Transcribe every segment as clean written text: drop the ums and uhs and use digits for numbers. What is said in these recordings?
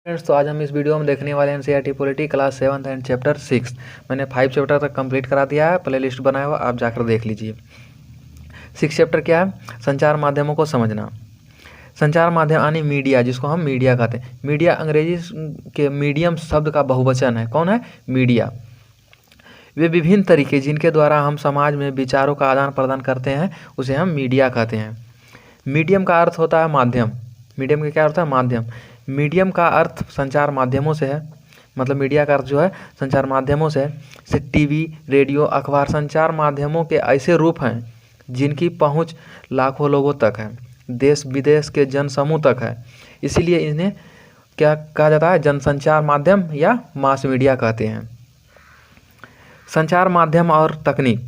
Friends, तो आज हम इस वीडियो में देखने वाले हैं NCERT polity class 7th and chapter 6। मैंने 5 चैप्टर तक कंप्लीट करा दिया है, प्ले लिस्ट बनाया हुआ, आप जाकर देख लीजिए। 6 चैप्टर क्या है? संचार माध्यमों को समझना। संचार माध्यम यानी मीडिया, जिसको हम मीडिया कहते हैं। मीडिया अंग्रेजी के मीडियम शब्द का बहुवचन है। कौन है? मीडिया। वे विभिन्न तरीके जिनके द्वारा हम समाज में विचारों का आदान प्रदान करते हैं, उसे हम मीडिया कहते हैं। मीडियम का अर्थ होता है माध्यम। मीडियम का क्या अर्थ है? माध्यम। मीडियम का अर्थ संचार माध्यमों से है, मतलब मीडिया का अर्थ जो है संचार माध्यमों से है। जैसे टीवी, रेडियो, अखबार संचार माध्यमों के ऐसे रूप हैं जिनकी पहुंच लाखों लोगों तक है, देश विदेश के जनसमूह तक है। इसीलिए इन्हें क्या कहा जाता है? जनसंचार माध्यम या मास मीडिया कहते हैं। संचार माध्यम और तकनीक।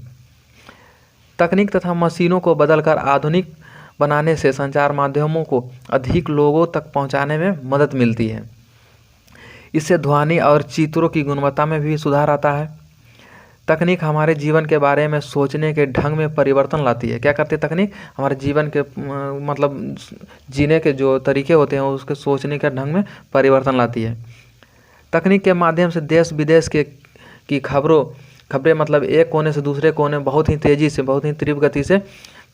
तकनीक तथा मशीनों को बदलकर आधुनिक बनाने से संचार माध्यमों को अधिक लोगों तक पहुंचाने में मदद मिलती है। इससे ध्वनि और चित्रों की गुणवत्ता में भी सुधार आता है। तकनीक हमारे जीवन के बारे में सोचने के ढंग में परिवर्तन लाती है। क्या करती है तकनीक? हमारे जीवन के मतलब जीने के जो तरीके होते हैं उसके सोचने के ढंग में परिवर्तन लाती है। तकनीक के माध्यम से देश विदेश की खबरें मतलब एक कोने से दूसरे कोने बहुत ही तेज़ी से, बहुत ही तीव्र गति से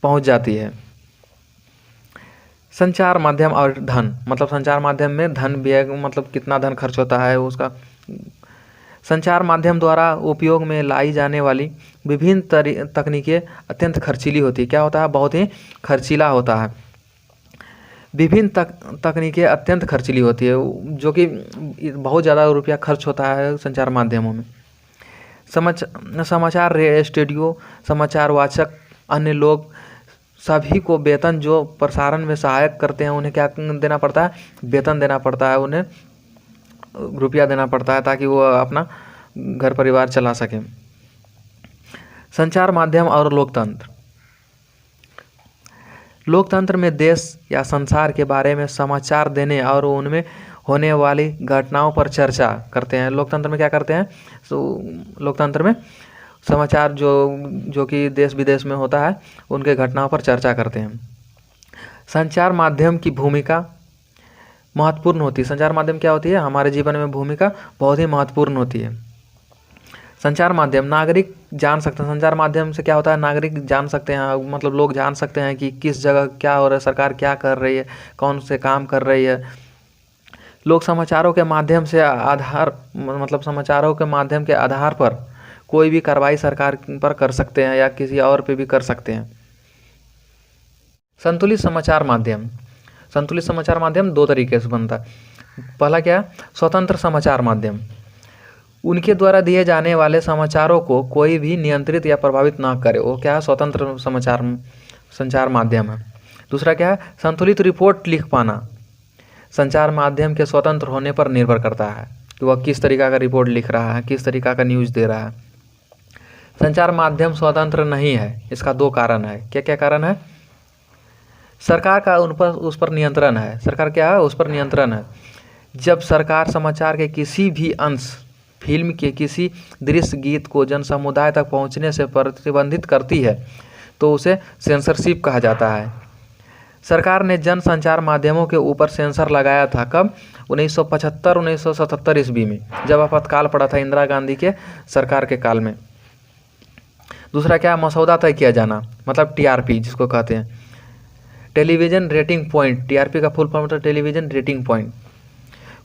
पहुंच जाती है। संचार माध्यम और धन, मतलब संचार माध्यम में धन व्यय, मतलब कितना धन खर्च होता है उसका। संचार माध्यम द्वारा उपयोग में लाई जाने वाली विभिन्न तकनीकें अत्यंत खर्चीली होती है। क्या होता है? बहुत ही खर्चीला होता है। विभिन्न तकनीकें अत्यंत खर्चीली होती है, जो कि बहुत ज़्यादा रुपया खर्च होता है संचार माध्यमों में। समाचार रेडियो, समाचार वाचक, अन्य लोग सभी को वेतन जो प्रसारण में सहायक करते हैं उन्हें क्या देना पड़ता है? वेतन देना पड़ता है, उन्हें रुपया देना पड़ता है ताकि वो अपना घर परिवार चला सकें। संचार माध्यम और लोकतंत्र। लोकतंत्र में देश या संसार के बारे में समाचार देने और उनमें होने वाली घटनाओं पर चर्चा करते हैं। लोकतंत्र में क्या करते हैं? लोकतंत्र में समाचार जो कि देश विदेश में होता है उनके घटनाओं पर चर्चा करते हैं। संचार माध्यम की भूमिका महत्वपूर्ण होती है। संचार माध्यम क्या होती है? हमारे जीवन में भूमिका बहुत ही महत्वपूर्ण होती है। संचार माध्यम नागरिक जान सकते हैं। संचार माध्यम से क्या होता है? नागरिक जान सकते हैं, मतलब लोग जान सकते हैं कि किस जगह क्या हो रहा है, सरकार क्या कर रही है, कौन से काम कर रही है। लोग समाचारों के माध्यम से समाचारों के माध्यम के आधार पर कोई भी कार्रवाई सरकार पर कर सकते हैं या किसी और पे भी कर सकते हैं। संतुलित समाचार माध्यम। संतुलित समाचार माध्यम दो तरीके से बनता है। पहला क्या? स्वतंत्र समाचार माध्यम। उनके द्वारा दिए जाने वाले समाचारों को कोई भी नियंत्रित या प्रभावित ना करे, वो क्या है? स्वतंत्र संचार माध्यम है। दूसरा क्या है? संतुलित रिपोर्ट लिख पाना। संचार माध्यम के स्वतंत्र होने पर निर्भर करता है कि वह किस तरीका का रिपोर्ट लिख रहा है, किस तरीका का न्यूज़ दे रहा है। संचार माध्यम स्वतंत्र नहीं है, इसका दो कारण है। क्या क्या कारण है? सरकार का उस पर नियंत्रण है। सरकार क्या है? उस पर नियंत्रण है। जब सरकार समाचार के किसी भी अंश, फिल्म के किसी दृश्य, गीत को जन समुदाय तक पहुंचने से प्रतिबंधित करती है तो उसे सेंसरशिप कहा जाता है। सरकार ने जन संचार माध्यमों के ऊपर सेंसर लगाया था। कब? 1975-1977 ईस्वी में, जब आपातकाल पड़ा था इंदिरा गांधी के सरकार के काल में। दूसरा क्या? मसौदा तय किया जाना, मतलब टीआरपी जिसको कहते हैं, टेलीविज़न रेटिंग पॉइंट। टीआरपी का फुल फॉर्म होता है टेलीविज़न रेटिंग पॉइंट।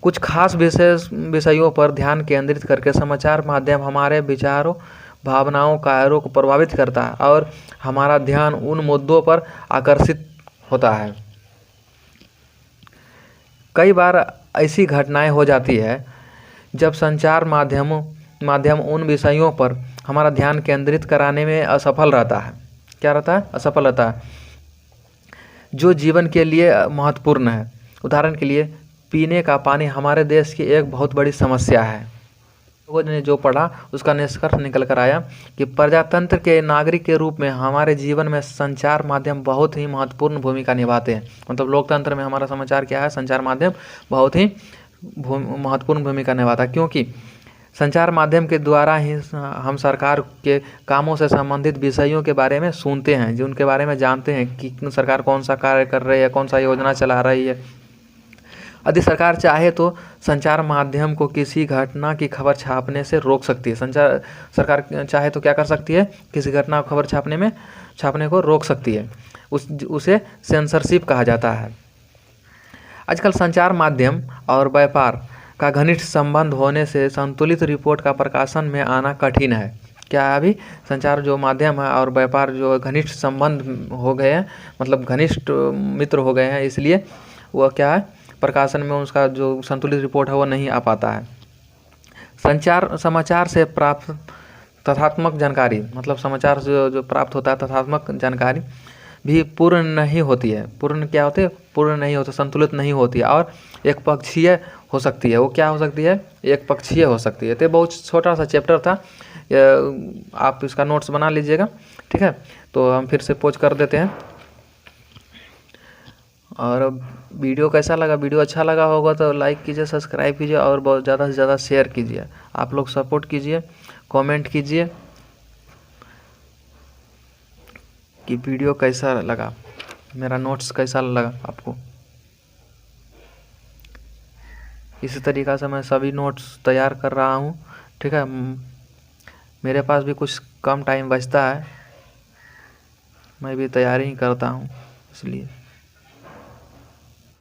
कुछ खास विषयों पर ध्यान केंद्रित करके समाचार माध्यम हमारे विचारों, भावनाओं, कार्यों को प्रभावित करता है और हमारा ध्यान उन मुद्दों पर आकर्षित होता है। कई बार ऐसी घटनाएं हो जाती है जब संचार माध्यम उन विषयों पर हमारा ध्यान केंद्रित कराने में असफल रहता है। क्या रहता है? असफल रहता है, जो जीवन के लिए महत्वपूर्ण है। उदाहरण के लिए, पीने का पानी हमारे देश की एक बहुत बड़ी समस्या है। लोगों ने जो पढ़ा उसका निष्कर्ष निकल कर आया कि प्रजातंत्र के नागरिक के रूप में हमारे जीवन में संचार माध्यम बहुत ही महत्वपूर्ण भूमिका निभाते हैं। मतलब लोकतंत्र में हमारा समाचार क्या है? संचार माध्यम बहुत ही महत्वपूर्ण भूमिका निभाता है, क्योंकि संचार माध्यम के द्वारा ही हम सरकार के कामों से संबंधित विषयों के बारे में सुनते हैं, जो उनके बारे में जानते हैं कि सरकार कौन सा कार्य कर रही है, कौन सा योजना चला रही है। यदि सरकार चाहे तो संचार माध्यम को किसी घटना की खबर छापने से रोक सकती है। सरकार चाहे तो क्या कर सकती है, किसी घटना को खबर छापने को रोक सकती है। उसे सेंसरशिप कहा जाता है। आजकल संचार माध्यम और व्यापार का घनिष्ठ संबंध होने से संतुलित रिपोर्ट का प्रकाशन में आना कठिन है। क्या है, अभी संचार जो माध्यम है और व्यापार जो घनिष्ठ संबंध हो गए हैं, मतलब घनिष्ठ मित्र हो गए हैं, इसलिए वह क्या है, प्रकाशन में उसका जो संतुलित रिपोर्ट है वो नहीं आ पाता है। समाचार से प्राप्त तथ्यात्मक जानकारी, मतलब समाचार से जो प्राप्त होता है तथ्यात्मक जानकारी भी पूर्ण नहीं होती है। पूर्ण क्या होती है, पूर्ण नहीं होती, संतुलित नहीं होती है और एक पक्षीय हो सकती है। वो क्या हो सकती है, एक पक्षीय हो सकती है। तो बहुत छोटा सा चैप्टर था, आप इसका नोट्स बना लीजिएगा, ठीक है। तो हम फिर से पोज कर देते हैं। और वीडियो कैसा लगा, वीडियो अच्छा लगा होगा तो लाइक कीजिए, सब्सक्राइब कीजिए और बहुत ज़्यादा से ज़्यादा शेयर कीजिए। आप लोग सपोर्ट कीजिए, कमेंट कीजिए कि वीडियो कैसा लगा, मेरा नोट्स कैसा लगा आपको। इसी तरीक़ा से मैं सभी नोट्स तैयार कर रहा हूँ, ठीक है। मेरे पास भी कुछ कम टाइम बचता है, मैं भी तैयारी ही करता हूँ इसलिए।